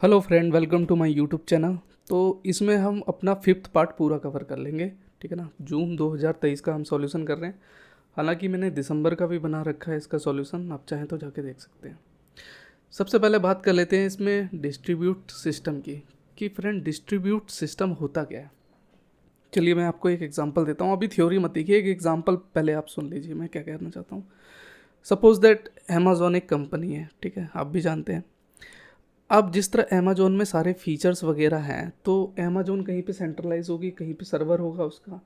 Hello friend, welcome to my YouTube channel. तो इसमें हम अपना फिफ्थ पार्ट पूरा कवर कर लेंगे, ठीक है ना। जून 2023 का हम सॉल्यूशन कर रहे हैं। हालांकि मैंने दिसंबर का भी बना रखा है इसका सॉल्यूशन, आप चाहें तो जाके देख सकते हैं। सबसे पहले बात कर लेते हैं इसमें डिस्ट्रीब्यूट सिस्टम की, कि फ्रेंड डिस्ट्रीब्यूट सिस्टम होता क्या है। चलिए मैं आपको एक एग्जांपल देता हूँ। अभी थ्योरी मत देखिए, एक एग्जांपल पहले आप सुन लीजिए मैं क्या कहना चाहता हूँ। सपोज दैट अमेजोन एक कंपनी है, ठीक है, आप भी जानते हैं। अब जिस तरह अमेजोन में सारे फीचर्स वगैरह हैं, तो अमेजोन कहीं पे सेंट्रलाइज होगी, कहीं पे सर्वर होगा उसका।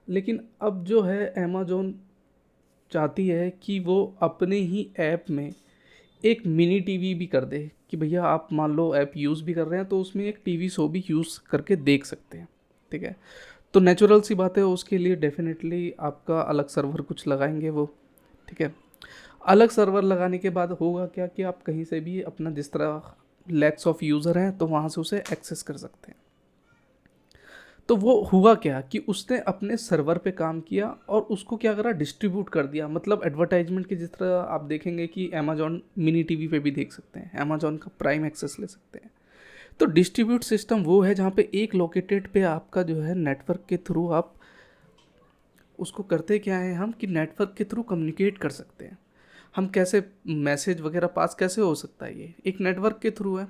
लेकिन अब जो है अमेजोन चाहती है कि वो अपने ही ऐप में एक मिनी टीवी भी कर दे, कि भैया आप मान लो ऐप यूज़ भी कर रहे हैं तो उसमें एक टीवी शो भी यूज़ करके देख सकते हैं, ठीक है। तो नेचुरल सी बात है, उसके लिए डेफिनेटली आपका अलग सर्वर कुछ लगाएंगे वो, ठीक है। अलग सर्वर लगाने के बाद होगा क्या कि आप कहीं से भी अपना जिस तरह लैक्स ऑफ यूज़र हैं तो वहाँ से उसे एक्सेस कर सकते हैं। तो वो हुआ क्या कि उसने अपने सर्वर पे काम किया और उसको क्या करा, डिस्ट्रीब्यूट कर दिया। मतलब एडवर्टाइजमेंट की जिस तरह आप देखेंगे कि अमेजॉन मिनी टीवी पे भी देख सकते हैं, अमेजॉन का प्राइम एक्सेस ले सकते हैं। तो डिस्ट्रीब्यूट सिस्टम वो है जहाँ पे एक लोकेटेड पे आपका जो है नेटवर्क के थ्रू आप उसको करते क्या है हम, कि नेटवर्क के थ्रू कम्युनिकेट कर सकते हैं। हम कैसे मैसेज वगैरह पास कैसे हो सकता है, ये एक नेटवर्क के थ्रू है।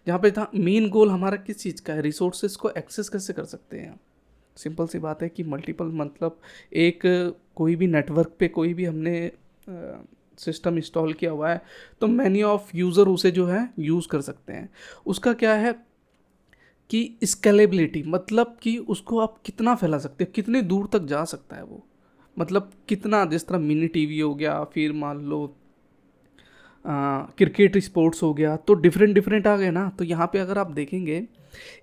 जहाँ पे था मेन गोल हमारा किस चीज़ का है, रिसोर्सेज को एक्सेस कैसे कर सकते हैं। सिंपल सी बात है कि मल्टीपल, मतलब एक कोई भी नेटवर्क पे कोई भी हमने सिस्टम इंस्टॉल किया हुआ है तो मैनी ऑफ यूज़र उसे जो है यूज़ कर सकते हैं। उसका क्या है कि स्केलेबिलिटी, मतलब कि उसको आप कितना फैला सकते हो, कितने दूर तक जा सकता है वो। मतलब कितना, जिस तरह मिनी टीवी हो गया, फिर मान लो क्रिकेट स्पोर्ट्स हो गया, तो डिफरेंट डिफरेंट आ गए ना। तो यहाँ पे अगर आप देखेंगे,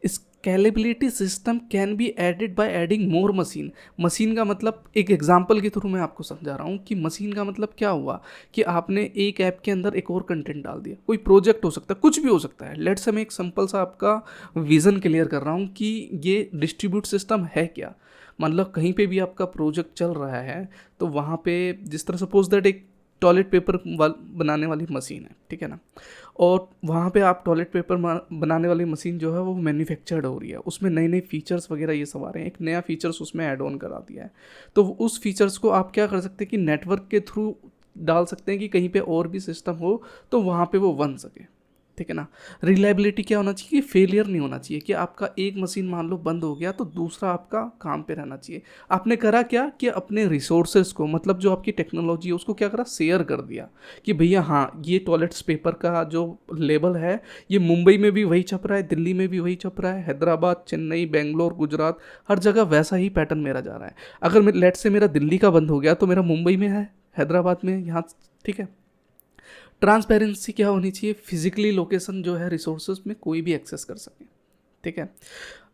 scalability system can be added by adding more machine. Machine का मतलब, एक एग्जांपल के थ्रू मैं आपको समझा रहा हूँ कि मशीन का मतलब क्या हुआ, कि आपने एक ऐप के अंदर एक और कंटेंट डाल दिया। कोई प्रोजेक्ट हो सकता है, कुछ भी हो सकता है। लेट्स से मैं एक सिंपल सा आपका विजन क्लियर कर रहा हूँ कि ये डिस्ट्रीब्यूट सिस्टम है क्या। मतलब कहीं पे भी आपका प्रोजेक्ट चल रहा है तो वहाँ पे जिस तरह सपोज दैट एक टॉयलेट पेपर बनाने वाली मशीन है, ठीक है ना। और वहाँ पे आप टॉयलेट पेपर बनाने वाली मशीन जो है वो मैन्युफैक्चर्ड हो रही है, उसमें नए नए फीचर्स वगैरह ये सब आ रहे हैं, एक नया फीचर्स उसमें ऐड ऑन करा दिया है। तो उस फीचर्स को आप क्या कर सकते हैं कि नेटवर्क के थ्रू डाल सकते हैं कि कहीं पे और भी सिस्टम हो तो वहाँ पे वो बन सके, ठीक है ना। रिलायबिलिटी क्या होना चाहिए कि फेलियर नहीं होना चाहिए, कि आपका एक मशीन मान लो बंद हो गया तो दूसरा आपका काम पे रहना चाहिए। आपने करा क्या कि अपने रिसोर्सेज को, मतलब जो आपकी टेक्नोलॉजी है उसको क्या करा, शेयर कर दिया। कि भैया हाँ, ये टॉयलेट्स पेपर का जो लेबल है ये मुंबई में भी वही छप रहा है, दिल्ली में भी वही छप रहा है, हैदराबाद, चेन्नई, बेंगलोर, गुजरात, हर जगह वैसा ही पैटर्न मेरा जा रहा है। अगर लेट से मेरा दिल्ली का बंद हो गया तो मेरा मुंबई में है, हैदराबाद में, यहाँ, ठीक है। ट्रांसपेरेंसी क्या होनी चाहिए, फिजिकली लोकेशन जो है रिसोर्सेज में कोई भी एक्सेस कर सके, ठीक है।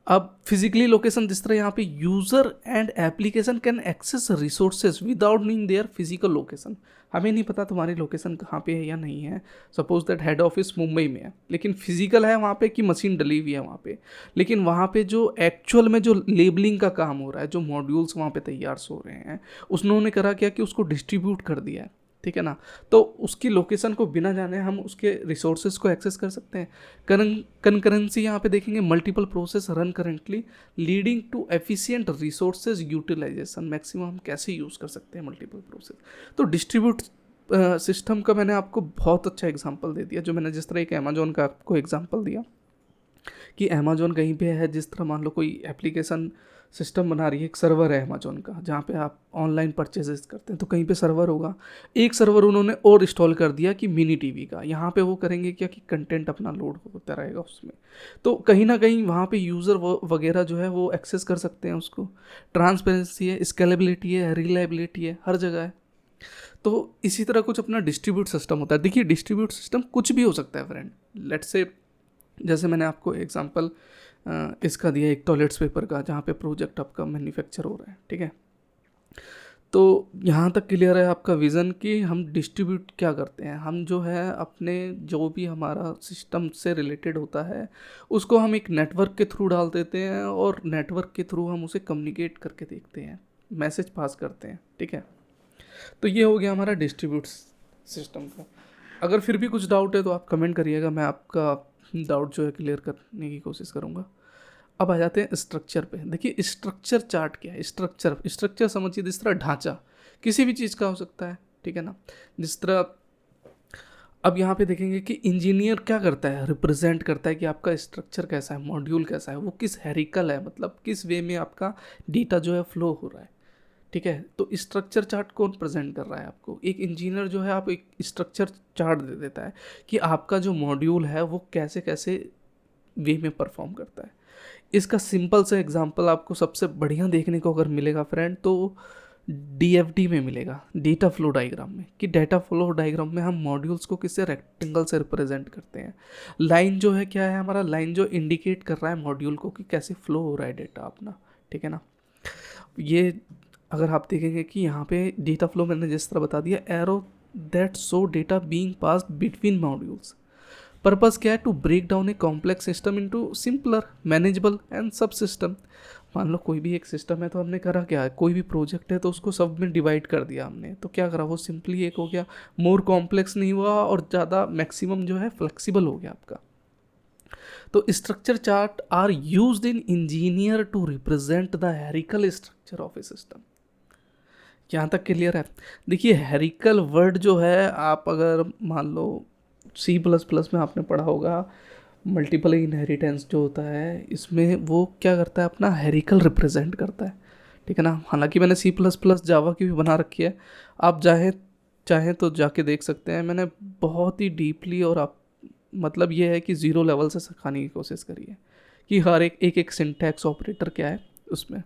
अब फिजिकली लोकेशन जिस तरह यहाँ पे user and application can access resources without knowing their physical location. हमें नहीं पता तुम्हारी लोकेशन कहाँ पे है या नहीं है। Suppose that head office Mumbai में है लेकिन फिजिकल है वहाँ पे, कि मशीन डली हुई है वहाँ पे। लेकिन वहाँ पे जो एक्चुअल में जो लेबलिंग का काम हो रहा है, जो मॉड्यूल्स वहाँ पे तैयार हो रहे हैं, उन्होंने करा क्या कि उसको डिस्ट्रीब्यूट कर दिया है, ठीक है ना। तो उसकी लोकेशन को बिना जाने हम उसके रिसोर्सेज को एक्सेस कर सकते हैं। कनकरेंसी यहाँ पे देखेंगे, multiple process run currently leading to efficient resources utilisation. Maximum हम कैसे यूज़ कर सकते हैं मल्टीपल प्रोसेस। तो डिस्ट्रीब्यूट सिस्टम का मैंने आपको बहुत अच्छा एग्जांपल दे दिया, जो मैंने जिस तरह एक अमेजोन का आपको एग्जांपल दिया कि अमेजोन कहीं पे है, जिस तरह मान लो कोई एप्लीकेशन सिस्टम बना रही है, एक सर्वर है अमेजोन का जहाँ पे आप ऑनलाइन परचेजेस करते हैं, तो कहीं पे सर्वर होगा। एक सर्वर उन्होंने और इंस्टॉल कर दिया कि मिनी टीवी का, यहाँ पे वो करेंगे क्या कि कंटेंट अपना लोड होता रहेगा उसमें। तो कहीं ना कहीं वहाँ पे यूज़र वगैरह जो है वो एक्सेस कर सकते हैं उसको। ट्रांसपेरेंसी है, स्केलेबिलिटी है, रिलायबिलिटी है, हर जगह है। तो इसी तरह कुछ अपना डिस्ट्रीब्यूट सिस्टम होता है। देखिए डिस्ट्रीब्यूट सिस्टम कुछ भी हो सकता है फ्रेंड। लेट्स से जैसे मैंने आपको एग्जांपल इसका दिया, एक टॉयलेट्स पेपर का, जहाँ पे प्रोजेक्ट आपका मैन्युफैक्चर हो रहा है, ठीक है। तो यहाँ तक क्लियर है आपका विज़न कि हम डिस्ट्रीब्यूट क्या करते हैं। हम जो है अपने जो भी हमारा सिस्टम से रिलेटेड होता है उसको हम एक नेटवर्क के थ्रू डाल देते हैं और नेटवर्क के थ्रू हम उसे कम्युनिकेट करके देखते हैं, मैसेज पास करते हैं, ठीक है। तो ये हो गया हमारा डिस्ट्रीब्यूट सिस्टम का। अगर फिर भी कुछ डाउट है तो आप कमेंट करिएगा, मैं आपका डाउट जो है क्लियर करने की कोशिश करूँगा। अब आ जाते हैं स्ट्रक्चर पे। देखिए स्ट्रक्चर चार्ट क्या है। स्ट्रक्चर समझिए जिस तरह ढांचा किसी भी चीज़ का हो सकता है, ठीक है ना। जिस तरह अब यहाँ पे देखेंगे कि इंजीनियर क्या करता है, रिप्रेजेंट करता है कि आपका स्ट्रक्चर कैसा है, मॉड्यूल कैसा है, वो किस हेरिकल है, मतलब किस वे में आपका डेटा जो है फ्लो हो रहा है, ठीक है। तो स्ट्रक्चर चार्ट कौन प्रेजेंट कर रहा है आपको, एक इंजीनियर जो है आप एक स्ट्रक्चर चार्ट दे देता है कि आपका जो मॉड्यूल है वो कैसे कैसे वे में परफॉर्म करता है। इसका सिंपल सा एग्जांपल आपको सबसे बढ़िया देखने को अगर मिलेगा फ्रेंड तो डीएफडी में मिलेगा, डेटा फ्लो डायग्राम में, कि डेटा फ्लो डायग्राम में हम मॉड्यूल्स को किससे, रेक्टेंगल से रिप्रेजेंट करते हैं। लाइन जो है क्या है हमारा, लाइन जो इंडिकेट कर रहा है मॉड्यूल को कि कैसे फ्लो हो रहा है डेटा अपना, ठीक है ना। ये अगर आप देखेंगे कि यहाँ पे डेटा फ्लो मैंने जिस तरह बता दिया, arrow that show data being passed between modules. Purpose क्या है, to break down a complex system into simpler manageable and sub system. मान लो कोई भी एक सिस्टम है तो हमने करा क्या है, कोई भी प्रोजेक्ट है तो उसको सब में डिवाइड कर दिया हमने, तो क्या करा, वो सिंपली एक हो गया, मोर कॉम्प्लेक्स नहीं हुआ और ज़्यादा मैक्सिमम जो है फ्लेक्सिबल हो गया आपका। तो structure chart are used in engineer to represent the hierarchical structure of a system. यहाँ तक क्लियर है। देखिए हेरिकल वर्ड जो है, आप अगर मान लो C++ में आपने पढ़ा होगा, मल्टीपल इनहेरिटेंस जो होता है इसमें वो क्या करता है, अपना हेरिकल रिप्रेजेंट करता है, ठीक है ना। हालांकि मैंने C++ जावा की भी बना रखी है, आप चाहें तो जाके देख सकते हैं। मैंने बहुत ही डीपली और आप मतलब ये है कि ज़ीरो लेवल से सिखाने की कोशिश करी है कि हर एक सिंटैक्स ऑपरेटर क्या है उसमें।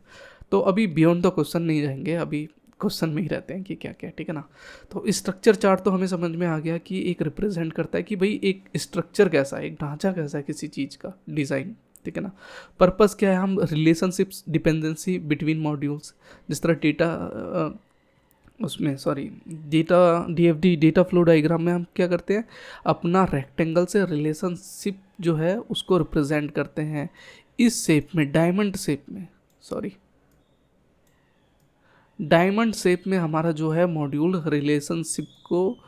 तो अभी बियॉन्ड द क्वेश्चन नहीं जाएंगे, अभी क्वेश्चन में ही रहते हैं कि क्या क्या, ठीक है ना। तो स्ट्रक्चर चार्ट तो हमें समझ में आ गया कि एक रिप्रेजेंट करता है कि भाई एक स्ट्रक्चर कैसा है, एक ढांचा कैसा है किसी चीज़ का, डिज़ाइन, ठीक है ना। पर्पस क्या है, हम रिलेशनशिप्स, डिपेंडेंसी बिटवीन मॉड्यूल्स, जिस तरह data DFD data flow diagram में हम क्या करते हैं, अपना रेक्टेंगल से रिलेशनशिप जो है उसको रिप्रेजेंट करते हैं इस शेप में, डायमंड शेप में हमारा जो है मॉड्यूल रिलेशनशिप को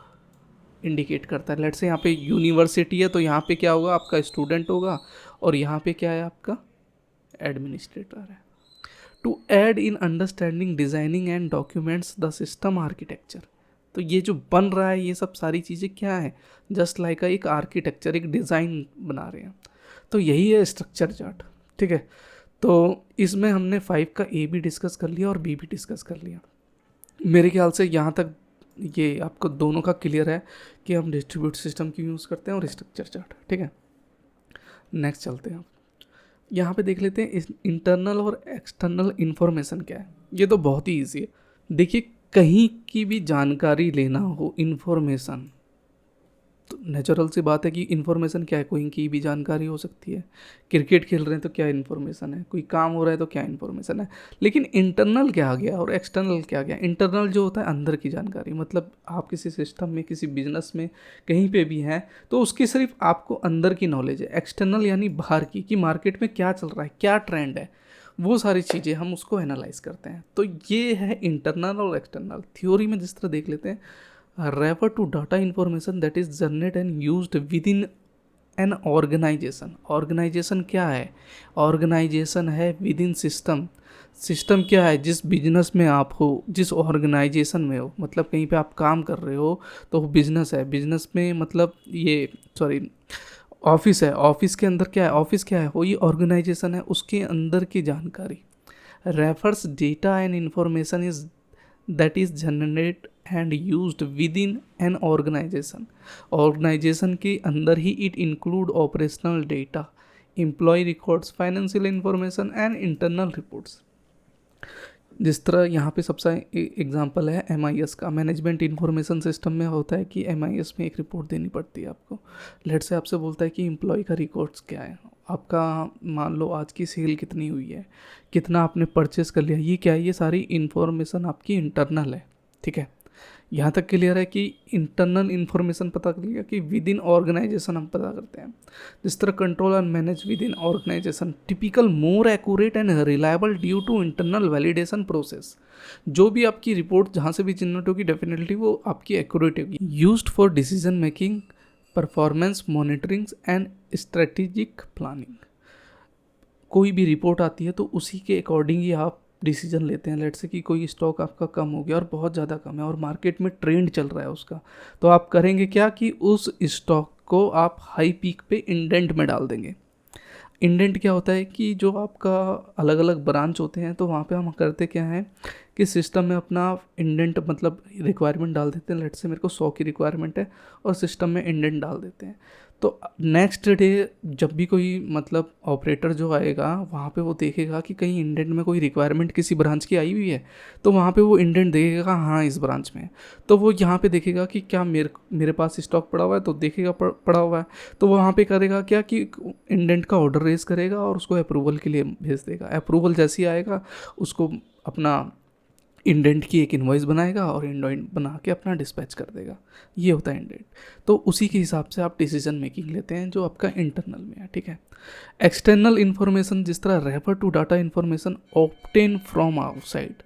इंडिकेट करता है। लेट्स से यहाँ पे यूनिवर्सिटी है तो यहाँ पे क्या होगा, आपका स्टूडेंट होगा, और यहाँ पे क्या है, आपका एडमिनिस्ट्रेटर है। To aid in understanding designing and documents the system architecture. तो ये जो बन रहा है ये सब सारी चीज़ें क्या है, जस्ट लाइक एक आर्किटेक्चर, एक डिज़ाइन बना रहे हैं। तो यही है स्ट्रक्चर चार्ट, ठीक है। तो इसमें हमने 5 का ए भी डिस्कस कर लिया और बी भी डिस्कस कर लिया। मेरे ख्याल से यहाँ तक ये आपको दोनों का क्लियर है कि हम डिस्ट्रीब्यूट सिस्टम क्यों यूज़ करते हैं और स्ट्रक्चर चार्ट, ठीक है। नेक्स्ट चलते हैं, यहाँ पे देख लेते हैं इंटरनल और एक्सटर्नल इन्फॉर्मेशन क्या है। ये तो बहुत ही ईजी है। देखिए कहीं की भी जानकारी लेना हो, इन्फॉर्मेशन, तो नेचुरल सी बात है कि इन्फॉर्मेशन क्या है, कोई की भी जानकारी हो सकती है। क्रिकेट खेल रहे हैं तो क्या इन्फॉर्मेशन है, कोई काम हो रहा है तो क्या इन्फॉर्मेशन है। लेकिन इंटरनल क्या आ गया और एक्सटर्नल क्या आ गया। इंटरनल जो होता है अंदर की जानकारी, मतलब आप किसी सिस्टम में, किसी बिजनेस में, कहीं पे भी हैं तो उसकी सिर्फ आपको अंदर की नॉलेज है। एक्सटर्नल यानी बाहर की, कि मार्केट में क्या चल रहा है, क्या ट्रेंड है, वो सारी चीज़ें हम उसको एनालाइज करते हैं। तो ये है इंटरनल और एक्सटर्नल। थ्योरी में जिस तरह देख लेते हैं, refer to data information that is generated and used within an organization। Organisation क्या है, ऑर्गेनाइजेशन है विदिन सिस्टम। सिस्टम क्या है, जिस बिजनेस में आप हो, जिस ऑर्गेनाइजेशन में हो, मतलब कहीं पे आप काम कर रहे हो तो वो बिजनेस है। बिजनेस में मतलब ऑफिस है, ऑफिस के अंदर क्या है, ऑफिस क्या है, वो ये ऑर्गेनाइजेशन है, उसके अंदर की जानकारी। Refers data and information is that is generated and used within an organization। Organisation के अंदर ही it include operational data, employ records, financial information and internal reports. जिस तरह यहाँ पे सबसे एग्जांपल है MIS का, मैनेजमेंट इंफॉर्मेशन सिस्टम में होता है कि MIS में एक रिपोर्ट देनी पड़ती है आपको। लेट से आपसे बोलता है कि एम्प्लॉय का रिकॉर्ड्स क्या है, आपका मान लो आज की सेल कितनी हुई है, कितना आपने परचेस कर लिया, ये क्या है, ये सारी इन्फॉर्मेशन आपकी इंटरनल है, ठीक है। यहाँ तक क्लियर है कि इंटरनल इन्फॉर्मेशन पता कर लिया कि विद इन ऑर्गेनाइजेशन हम पता करते हैं। जिस तरह control and manage within organisation, typical more accurate and reliable due to internal validation process. जो भी आपकी रिपोर्ट जहाँ से भी जनरेट होगी डेफिनेटली वो आपकी एक्यूरेट होगी। Used for decision making performance monitoring and strategic planning. कोई भी रिपोर्ट आती है तो उसी के अकॉर्डिंग ही आप डिसीजन लेते हैं। लेट्स से कि कोई स्टॉक आपका कम हो गया और बहुत ज़्यादा कम है और मार्केट में ट्रेंड चल रहा है उसका, तो आप करेंगे क्या कि उस स्टॉक को आप हाई पीक पे इंडेंट में डाल देंगे। इंडेंट क्या होता है कि जो आपका अलग अलग ब्रांच होते हैं तो वहाँ पे हम करते क्या है कि सिस्टम में अपना इंडेंट मतलब रिक्वायरमेंट डाल देते हैं। लेट्स से मेरे को 100 की रिक्वायरमेंट है और सिस्टम में इंडेंट डाल देते हैं। तो नेक्स्ट डे जब भी कोई मतलब ऑपरेटर जो आएगा वहाँ पे वो देखेगा कि कहीं इंडेंट में कोई रिक्वायरमेंट किसी ब्रांच की आई हुई है, तो वहाँ पे वो इंडेंट देखेगा हाँ इस ब्रांच में है। तो वो यहाँ पे देखेगा कि क्या मेरे पास स्टॉक पड़ा हुआ है, तो देखेगा पड़ा हुआ है, तो वो वहाँ पे करेगा क्या कि इंडेंट का ऑर्डर रेज करेगा और उसको अप्रूवल के लिए भेज देगा। अप्रूवल जैसे ही आएगा उसको अपना इंडेंट की एक इनवॉइस बनाएगा और इंडेंट बना के अपना डिस्पैच कर देगा। ये होता है इंडेंट। तो उसी के हिसाब से आप डिसीजन मेकिंग लेते हैं जो आपका इंटरनल में है, ठीक है। एक्सटर्नल इन्फॉर्मेशन जिस तरह refer to data information obtain from outside.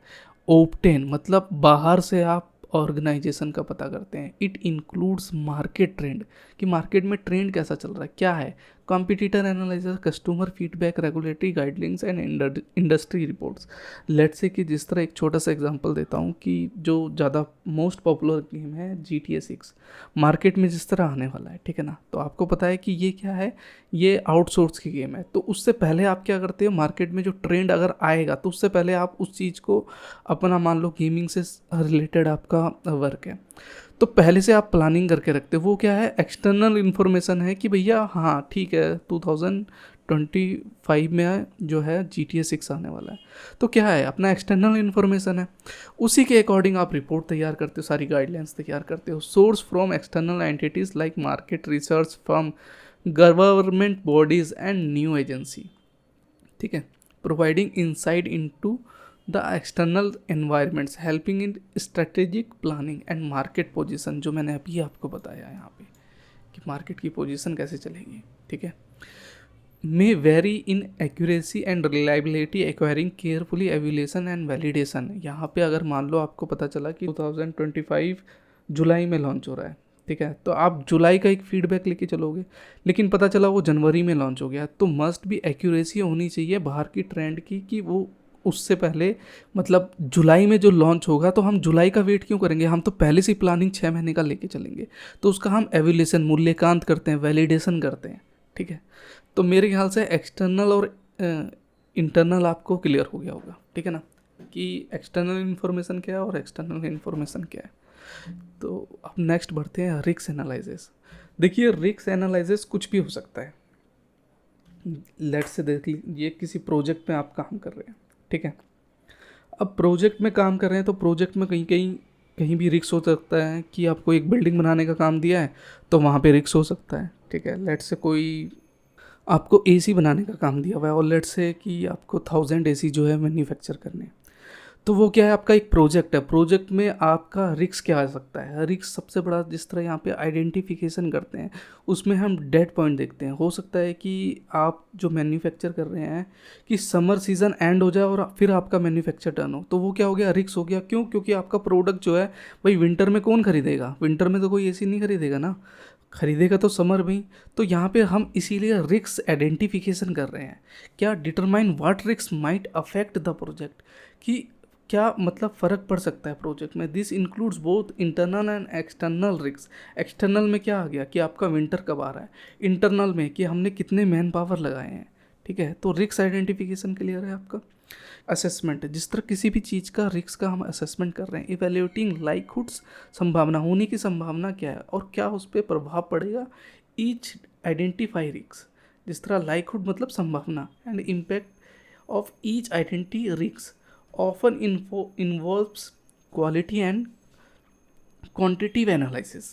Obtain मतलब बाहर से आप ऑर्गेनाइजेशन का पता करते हैं। इट इंक्लूड्स मार्केट ट्रेंड, कि मार्केट में ट्रेंड कैसा चल रहा है, क्या है, competitor analysis, customer feedback, regulatory guidelines and industry reports. Let's say कि जिस तरह एक छोटा सा एग्जांपल देता हूँ कि जो ज़्यादा मोस्ट पॉपुलर गेम है GTA 6 मार्केट में जिस तरह आने वाला है, ठीक है ना, तो आपको पता है कि ये क्या है, ये आउटसोर्स की गेम है। तो उससे पहले आप क्या करते हो, मार्केट में जो ट्रेंड अगर आएगा तो उससे पहले आप उस चीज़ को अपना मान लो गेमिंग से रिलेटेड आपका वर्क है तो पहले से आप प्लानिंग करके रखते हो। वो क्या है, एक्सटर्नल इन्फॉर्मेशन है कि भैया हाँ ठीक है 2025 में जो है GTA 6 आने वाला है, तो क्या है अपना एक्सटर्नल इन्फॉर्मेशन है। उसी के अकॉर्डिंग आप रिपोर्ट तैयार करते हो, सारी गाइडलाइंस तैयार करते हो। Source from external entities like market research firm, government bodies and new agency, ठीक है, providing insight into the external environments helping in strategic planning and market position, जो मैंने अभी आपको बताया यहाँ पे कि मार्केट की पोजीशन कैसे चलेगी, ठीक है। May vary in accuracy and reliability acquiring carefully evaluation and validation. यहाँ पे अगर मान लो आपको पता चला कि 2025 जुलाई में लॉन्च हो रहा है, ठीक है, तो आप जुलाई का एक फीडबैक लेके चलोगे, लेकिन पता चला वो जनवरी में लॉन्च हो गया, तो मस्ट भी एक्यूरेसी होनी चाहिए बाहर की ट्रेंड की कि वो उससे पहले मतलब जुलाई में जो लॉन्च होगा, तो हम जुलाई का वेट क्यों करेंगे, हम तो पहले से प्लानिंग 6 महीने का लेके चलेंगे। तो उसका हम एवेल्यूएशन मूल्यांकन करते हैं, वैलिडेशन करते हैं, ठीक है। तो मेरे ख्याल से एक्सटर्नल और इंटरनल आपको क्लियर हो गया होगा, ठीक है ना, कि एक्सटर्नल इन्फॉर्मेशन क्या है और एक्सटर्नल इन्फॉर्मेशन क्या है। तो अब नेक्स्ट बढ़ते हैं रिस्क एनालिसिस। देखिए रिस्क एनालिसिस कुछ भी हो सकता है। लेट्स से देख लीजिए किसी प्रोजेक्ट में आप काम कर रहे हैं, ठीक है। अब प्रोजेक्ट में काम कर रहे हैं तो प्रोजेक्ट में कहीं भी रिस्क हो सकता है कि आपको एक बिल्डिंग बनाने का काम दिया है तो वहाँ पे रिस्क हो सकता है, ठीक है। लेट्स से कोई आपको एसी बनाने का काम दिया हुआ है और लेट्स से कि आपको 1000 एसी जो है मैन्युफैक्चर करने हैं, तो वो क्या है आपका एक प्रोजेक्ट है। प्रोजेक्ट में आपका रिस्क क्या आ सकता है, रिस्क सबसे बड़ा जिस तरह यहाँ पे आइडेंटिफिकेशन करते हैं उसमें हम डेड पॉइंट देखते हैं। हो सकता है कि आप जो मैन्युफैक्चर कर रहे हैं कि समर सीज़न एंड हो जाए और फिर आपका मैन्युफैक्चर टर्न हो, तो वो क्या हो गया, रिस्क हो गया। क्यों, क्योंकि आपका प्रोडक्ट जो है भाई विंटर में कौन खरीदेगा, विंटर में तो कोई एसी नहीं खरीदेगा ना, खरीदेगा तो समर में ही। तो यहाँ पे हम इसीलिए रिस्क आइडेंटिफिकेशन कर रहे हैं। क्या, determine what risk might affect the project, कि क्या मतलब फ़र्क पड़ सकता है प्रोजेक्ट में। This includes both internal and external risk. External में क्या आ गया कि आपका विंटर कब आ रहा है, इंटरनल में कि हमने कितने मैन पावर लगाए हैं, ठीक है। तो रिस्क आइडेंटिफिकेशन क्लियर है आपका। असेसमेंट, जिस तरह किसी भी चीज़ का रिस्क का हम असेसमेंट कर रहे हैं, इवेल्यूटिंग लाइकहुड्स, संभावना होने की संभावना क्या है और क्या उस पर प्रभाव पड़ेगा। ईच आइडेंटिफाई रिस्क, जिस तरह लाइकहुड मतलब संभावना and impact of each identity risk often involves quality and quantitative analysis।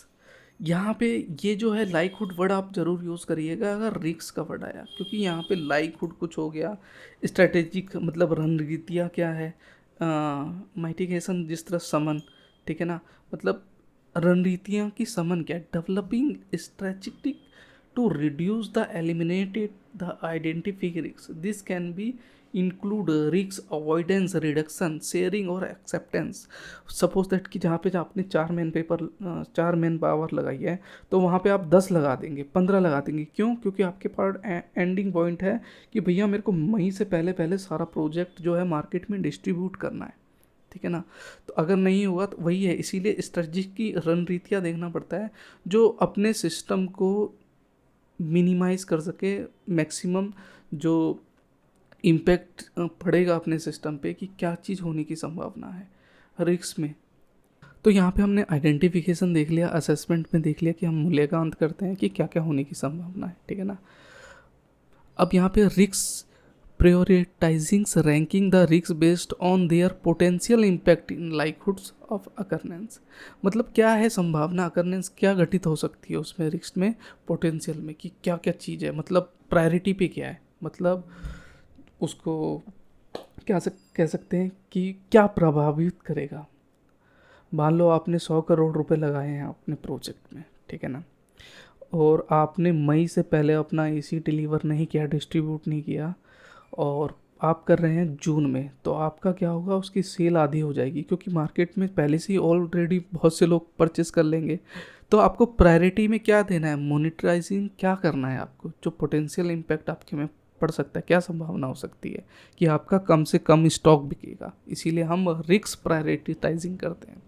यहाँ पे ये जो है लाइकहुड वर्ड आप ज़रूर यूज़ करिएगा अगर रिस्क का वर्ड आया, क्योंकि यहाँ पे लाइकहुड कुछ हो गया, स्ट्रेटेजिक मतलब रणनीतियाँ क्या है, माइटिगेशन जिस तरह समन, ठीक है ना, मतलब रणनीतियाँ की समन क्या है, developing strategic to reduce the eliminated the identify risks. This can be include risk avoidance, reduction, sharing और acceptance. Suppose that कि जहाँ पे आपने 4 मैन पावर लगाई है तो वहाँ पे आप 10 लगा देंगे, 15 लगा देंगे. क्यों? क्योंकि आपके पास एंडिंग पॉइंट है कि भैया मेरे को मई से पहले पहले सारा प्रोजेक्ट जो है मार्केट में डिस्ट्रीब्यूट करना है. ठीक है ना. तो अगर नहीं हुआ तो वही है, इसीलिए स्ट्रेटजी की रणनीतियाँ देखना पड़ता है जो अपने सिस्टम को मिनिमाइज कर सके, मैक्सिमम जो इम्पैक्ट पड़ेगा अपने सिस्टम पे कि क्या चीज़ होने की संभावना है रिस्क में. तो यहाँ पे हमने आइडेंटिफिकेशन देख लिया, असेसमेंट में देख लिया कि हम मूल्यांकन करते हैं कि क्या क्या होने की संभावना है. ठीक है ना. अब यहाँ पे risk prioritizing ranking the risk based on their potential impact in likelihoods of occurrence. मतलब क्या है संभावना, occurrence क्या घटित हो सकती है उसमें रिस्क में, पोटेंशियल में, कि क्या क्या चीज़ है, मतलब प्रायोरिटी पे क्या है, मतलब उसको कह सकते हैं कि क्या प्रभावित करेगा. मान लो आपने 100 करोड़ रुपए लगाए हैं अपने प्रोजेक्ट में. ठीक है ना. और आपने मई से पहले अपना एसी डिलीवर नहीं किया, डिस्ट्रीब्यूट नहीं किया, और आप कर रहे हैं जून में, तो आपका क्या होगा, उसकी सेल आधी हो जाएगी क्योंकि मार्केट में पहले से ही ऑलरेडी बहुत से लोग परचेस कर लेंगे. तो आपको प्रायोरिटी में क्या देना है, मोनिटराइजिंग क्या करना है आपको, जो पोटेंशियल इम्पैक्ट आपके में पड़ सकता है, क्या संभावना हो सकती है कि आपका कम से कम स्टॉक बिकेगा. इसीलिए हम रिस्क प्रायोरिटाइजिंग करते हैं.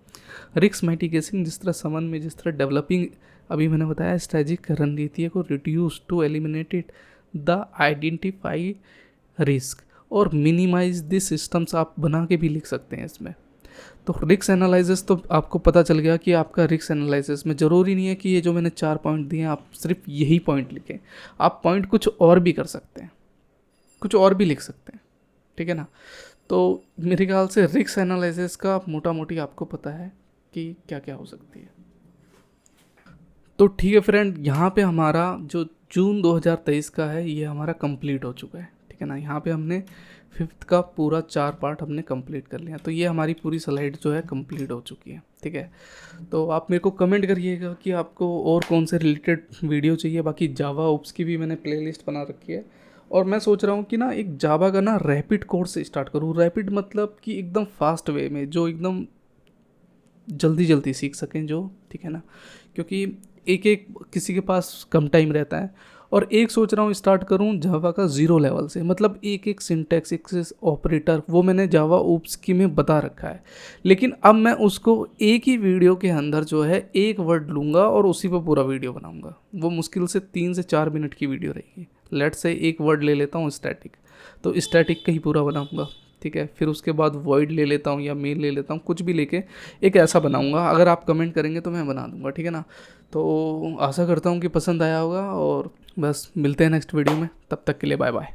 रिस्क मिटिगेशन जिस तरह समन में, जिस तरह डेवलपिंग अभी मैंने बताया स्ट्रेटेजिक रणनीति को reduce to eliminated the identify risk और मिनिमाइज दिस सिस्टम्स आप बना के भी लिख सकते हैं इसमें. तो रिस्क एनालिसिस तो आपको पता चल गया कि आपका रिस्क एनालिसिस में ज़रूरी नहीं है कि ये जो मैंने 4 पॉइंट दिए आप सिर्फ यही पॉइंट लिखें, आप पॉइंट कुछ और भी कर सकते हैं, कुछ और भी लिख सकते हैं. ठीक है ना. तो मेरे ख्याल से रिस्क एनालिसिस का मोटा मोटी आपको पता है कि क्या क्या हो सकती है. तो ठीक है फ्रेंड, यहाँ पे हमारा जो जून 2023 का है ये हमारा कंप्लीट हो चुका है. ठीक है ना. यहाँ पे हमने 5th का पूरा 4 पार्ट हमने कंप्लीट कर लिया. तो ये हमारी पूरी स्लाइड जो है कंप्लीट हो चुकी है. ठीक है. तो आप मेरे को कमेंट करिएगा कि आपको और कौन से रिलेटेड वीडियो चाहिए. बाकी जावा ओप्स की भी मैंने प्लेलिस्ट बना रखी है, और मैं सोच रहा हूँ कि ना एक जावा का ना रैपिड कोर्स स्टार्ट करूँ. रैपिड मतलब कि एकदम फास्ट वे में, जो एकदम जल्दी सीख सकें जो. ठीक है ना. क्योंकि एक किसी के पास कम टाइम रहता है, और एक सोच रहा हूँ स्टार्ट करूँ जावा का 0 लेवल से, मतलब एक सिंटैक्स, एक ऑपरेटर, वो मैंने जावा ओप्स की में बता रखा है. लेकिन अब मैं उसको एक ही वीडियो के अंदर जो है एक वर्ड लूँगा और उसी पर पूरा वीडियो बनाऊँगा. वो मुश्किल से 3 से 4 मिनट की वीडियो रहेगी. लेट से एक वर्ड ले लेता हूँ स्टैटिक, तो स्टैटिक का ही पूरा बनाऊँगा. ठीक है. फिर उसके बाद वॉइड ले लेता हूँ या मेल ले लेता हूँ, कुछ भी लेके एक ऐसा बनाऊँगा. अगर आप कमेंट करेंगे तो मैं बना दूँगा. ठीक है ना. तो आशा करता हूँ कि पसंद आया होगा, और बस मिलते हैं नेक्स्ट वीडियो में. तब तक के लिए बाय बाय.